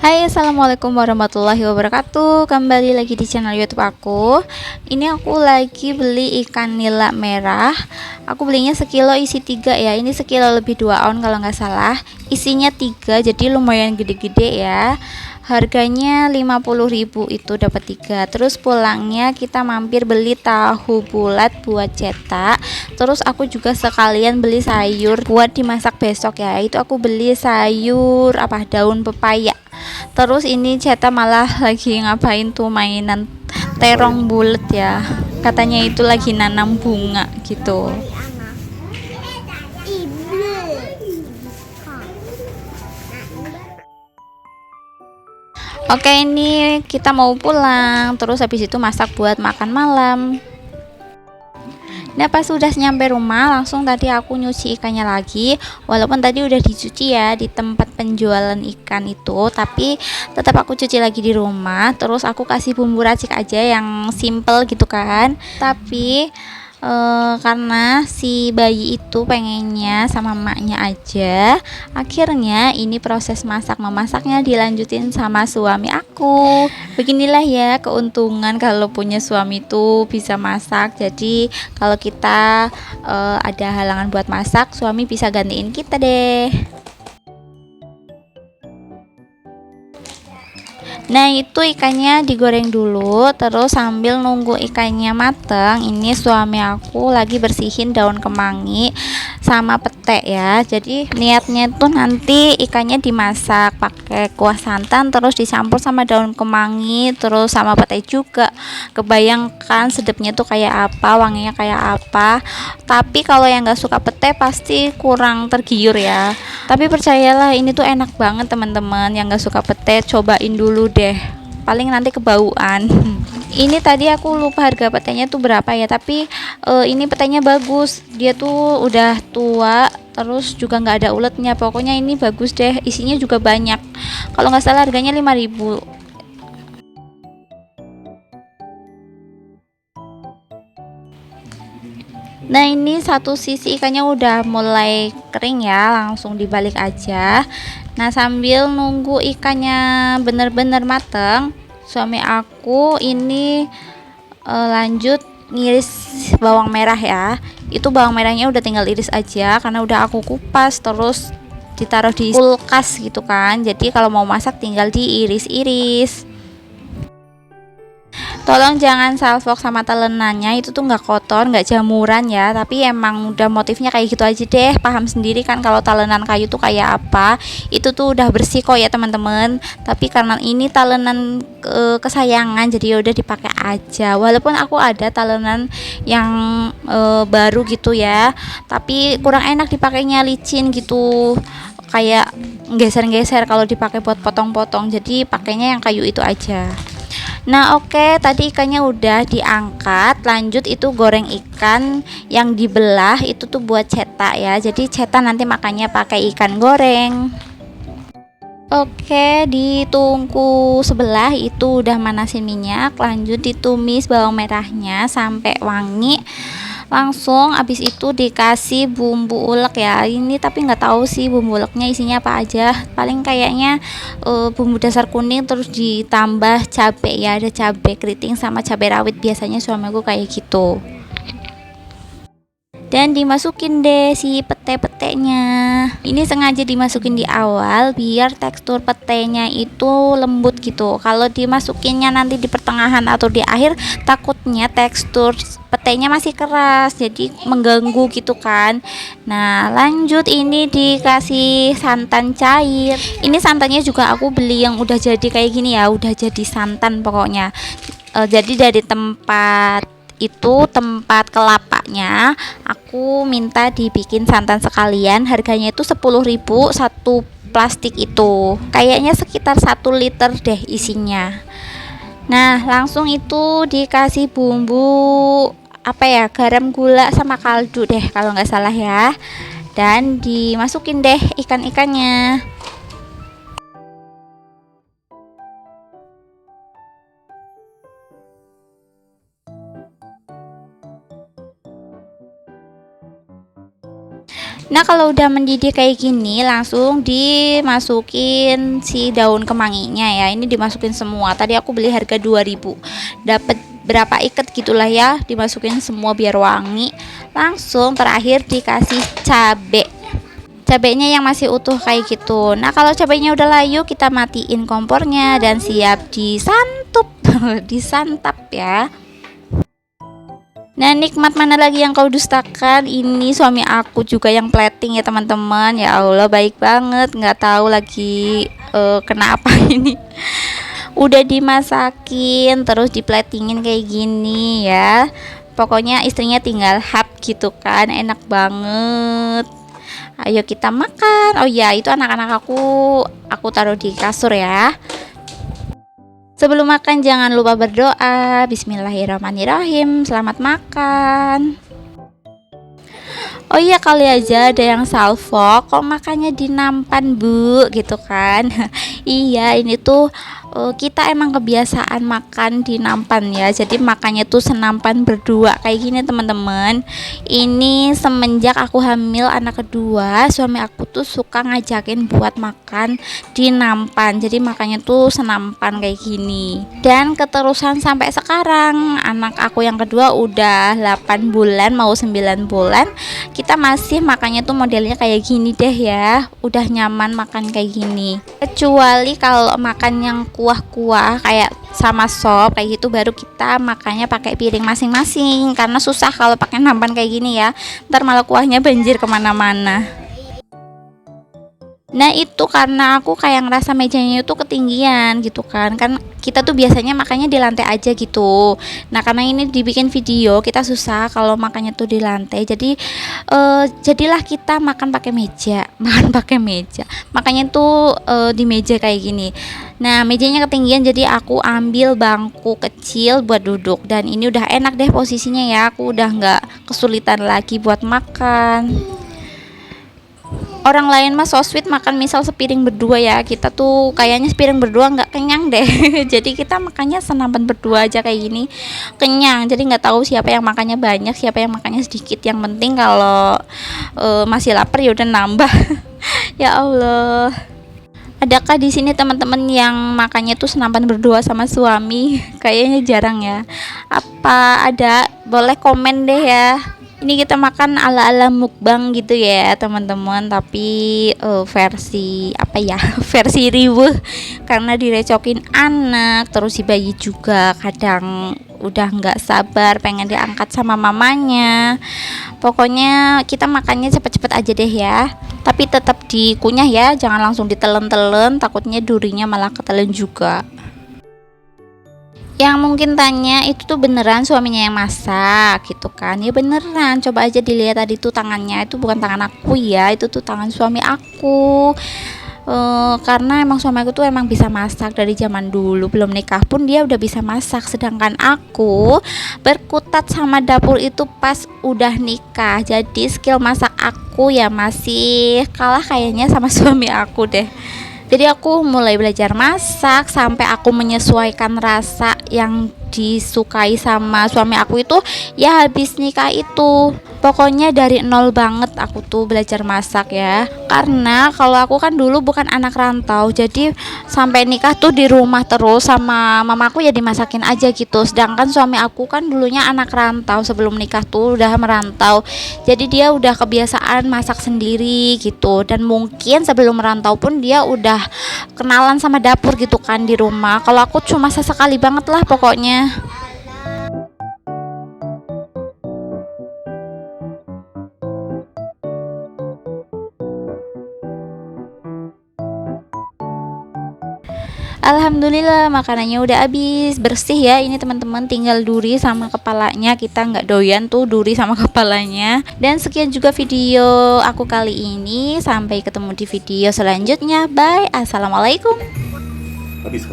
Hai, assalamualaikum warahmatullahi wabarakatuh. Kembali lagi di channel YouTube aku. Ini aku lagi beli ikan nila merah. Aku belinya sekilo isi 3 ya. Ini sekilo lebih 2 on kalau nggak salah. Isinya 3, jadi lumayan gede-gede ya. Harganya 50.000 itu dapat 3. Terus pulangnya kita mampir beli tahu bulat buat cetak. Terus aku juga sekalian beli sayur buat dimasak besok ya. Itu aku beli sayur daun pepaya. Terus ini Ceta malah lagi ngapain tuh mainan terong bulat ya. Katanya itu lagi nanam bunga gitu. Oke, ini kita mau pulang. Terus habis itu masak buat makan malam. Nah, pas sudah nyampe rumah, langsung tadi aku nyuci ikannya lagi. Walaupun tadi udah dicuci ya di tempat penjualan ikan itu, tapi tetap aku cuci lagi di rumah. Terus aku kasih bumbu racik aja yang simple gitu kan. Tapi karena si bayi itu pengennya sama emaknya aja, akhirnya ini proses masak-memasaknya dilanjutin sama suami aku. Beginilah ya keuntungan kalau punya suami itu bisa masak. Jadi kalau kita ada halangan buat masak, suami bisa gantiin kita deh. Nah, itu ikannya digoreng dulu. Terus sambil nunggu ikannya mateng, ini suami aku lagi bersihin daun kemangi sama pete ya. Jadi niatnya tuh nanti ikannya dimasak pakai kuah santan, terus dicampur sama daun kemangi, terus sama pete juga. Kebayangkan sedapnya tuh kayak apa, wanginya kayak apa. Tapi kalau yang nggak suka pete pasti kurang tergiur ya. Tapi percayalah, ini tuh enak banget teman-teman. Yang nggak suka pete cobain dulu deh, paling nanti kebauan. Ini tadi aku lupa harga petenya tuh berapa ya, tapi ini petenya bagus, dia tuh udah tua, terus juga nggak ada uletnya. Pokoknya ini bagus deh, isinya juga banyak. Kalau nggak salah harganya 5.000. Nah, ini satu sisi ikannya udah mulai kering ya, langsung dibalik aja. Nah, sambil nunggu ikannya bener-bener mateng, suami aku ini lanjut ngiris bawang merah ya. Itu bawang merahnya udah tinggal iris aja karena udah aku kupas, terus ditaruh di kulkas gitu kan. Jadi kalau mau masak tinggal diiris-iris. Tolong jangan salfok sama telenannya, itu tuh nggak kotor, nggak jamuran ya, tapi emang udah motifnya kayak gitu aja deh. Paham sendiri kan kalau talenan kayu tuh kayak apa. Itu tuh udah bersih kok ya teman-teman, tapi karena ini talenan kesayangan, jadi udah dipakai aja. Walaupun aku ada talenan yang baru gitu ya, tapi kurang enak dipakainya, licin gitu, kayak geser-geser kalau dipakai buat potong-potong. Jadi pakainya yang kayu itu aja. Nah, oke, tadi ikannya udah diangkat. Lanjut itu goreng ikan yang dibelah itu tuh buat cetak ya. Jadi cetak nanti makannya pakai ikan goreng. Oke, di tungku sebelah itu udah manasin minyak. Lanjut ditumis bawang merahnya sampai wangi. Langsung abis itu dikasih bumbu ulek ya. Ini tapi nggak tahu sih bumbu uleknya isinya apa aja. Paling kayaknya bumbu dasar kuning, terus ditambah cabai ya, ada cabai keriting sama cabai rawit, biasanya suamiku kayak gitu. Dan dimasukin deh si pete-petenya. Ini sengaja dimasukin di awal biar tekstur petenya itu lembut gitu. Kalau dimasukinnya nanti di pertengahan atau di akhir, takutnya tekstur petenya masih keras, jadi mengganggu gitu kan. Nah, lanjut ini dikasih santan cair. Ini santannya juga aku beli yang udah jadi kayak gini ya, udah jadi santan pokoknya. Jadi dari tempat kelapanya aku minta dibikin santan sekalian. Harganya itu 10.000 satu plastik, itu kayaknya sekitar 1 liter deh isinya. Nah, langsung itu dikasih bumbu garam, gula sama kaldu deh kalau nggak salah ya, dan dimasukin deh ikan-ikannya. Nah, kalau udah mendidih kayak gini, langsung dimasukin si daun kemanginya ya. Ini dimasukin semua. Tadi aku beli harga 2000. Dapat berapa ikat gitulah ya, dimasukin semua biar wangi. Langsung terakhir dikasih cabe. Cabenya yang masih utuh kayak gitu. Nah, kalau cabenya udah layu, kita matiin kompornya dan siap disantap. Disantap ya. Nah, nikmat mana lagi yang kau dustakan? Ini suami aku juga yang plating ya teman-teman. Ya Allah, baik banget. Nggak tahu lagi kena apa ini. Udah dimasakin, terus diplatingin kayak gini ya. Pokoknya istrinya tinggal hap gitu kan, enak banget. Ayo kita makan. Oh ya, itu anak-anak aku taruh di kasur ya. Sebelum makan jangan lupa berdoa. Bismillahirrahmanirrahim. Selamat makan. Oh iya, kali aja ada yang salvo, kok makannya di nampan bu gitu kan. Iya, ini tuh kita emang kebiasaan makan di nampan ya. Jadi makannya tuh senampan berdua kayak gini teman-teman. Ini semenjak aku hamil anak kedua, suami aku tuh suka ngajakin buat makan di nampan. Jadi makannya tuh senampan kayak gini. Dan keterusan sampai sekarang. Anak aku yang kedua udah 8 bulan mau 9 bulan. Kita masih makannya tuh modelnya kayak gini deh ya. Udah nyaman makan kayak gini. Kecuali kalau makan yang kuah-kuah kayak sama sop kayak gitu, baru kita makannya pakai piring masing-masing, karena susah kalau pakai nampan kayak gini ya, ntar malah kuahnya banjir kemana-mana. Nah, itu karena aku kayak ngerasa mejanya itu ketinggian gitu kan kita tuh biasanya makannya di lantai aja gitu. Nah, karena ini dibikin video, kita susah kalau makannya tuh di lantai, jadi jadilah kita makan pakai meja. Makan pakai meja, makanya tuh di meja kayak gini. Nah, mejanya ketinggian, jadi aku ambil bangku kecil buat duduk, dan ini udah enak deh posisinya ya. Aku udah nggak kesulitan lagi buat makan. Orang lain mah so sweet makan misal sepiring berdua ya, kita tuh kayaknya sepiring berdua nggak kenyang deh. Jadi kita makannya senampan berdua aja kayak gini kenyang. Jadi nggak tahu siapa yang makannya banyak, siapa yang makannya sedikit. Yang penting kalau masih lapar ya udah nambah. Ya Allah. Adakah di sini teman-teman yang makannya tuh senampan berdua sama suami? Kayaknya jarang ya. Apa ada? Boleh komen deh ya. Ini kita makan ala-ala mukbang gitu ya teman-teman, tapi versi apa ya? Versi riweuh, karena direcokin anak, terus si bayi juga kadang udah nggak sabar pengen diangkat sama mamanya. Pokoknya kita makannya cepet-cepet aja deh ya, tapi tetap dikunyah ya, jangan langsung ditelen-telen, takutnya durinya malah ketelen juga. Yang mungkin tanya, itu tuh beneran suaminya yang masak gitu kan? Ya beneran, coba aja dilihat tadi tuh tangannya, itu bukan tangan aku ya, itu tuh tangan suami aku. Karena emang suami aku tuh emang bisa masak dari zaman dulu, belum nikah pun dia udah bisa masak. Sedangkan aku berkutat sama dapur itu pas udah nikah, jadi skill masak aku ya masih kalah kayaknya sama suami aku deh. Jadi aku mulai belajar masak sampai aku menyesuaikan rasa yang disukai sama suami aku itu ya habis nikah itu. Pokoknya dari nol banget aku tuh belajar masak ya. Karena kalau aku kan dulu bukan anak rantau, jadi sampai nikah tuh di rumah terus sama mamaku ya dimasakin aja gitu. Sedangkan suami aku kan dulunya anak rantau, sebelum nikah tuh udah merantau. Jadi dia udah kebiasaan masak sendiri gitu, dan mungkin sebelum merantau pun dia udah kenalan sama dapur gitu kan di rumah. Kalau aku cuma sesekali banget lah pokoknya. Alhamdulillah makanannya udah habis, bersih ya ini teman-teman, tinggal duri sama kepalanya. Kita nggak doyan tuh duri sama kepalanya. Dan sekian juga video aku kali ini, sampai ketemu di video selanjutnya. Bye, assalamualaikum. Habis.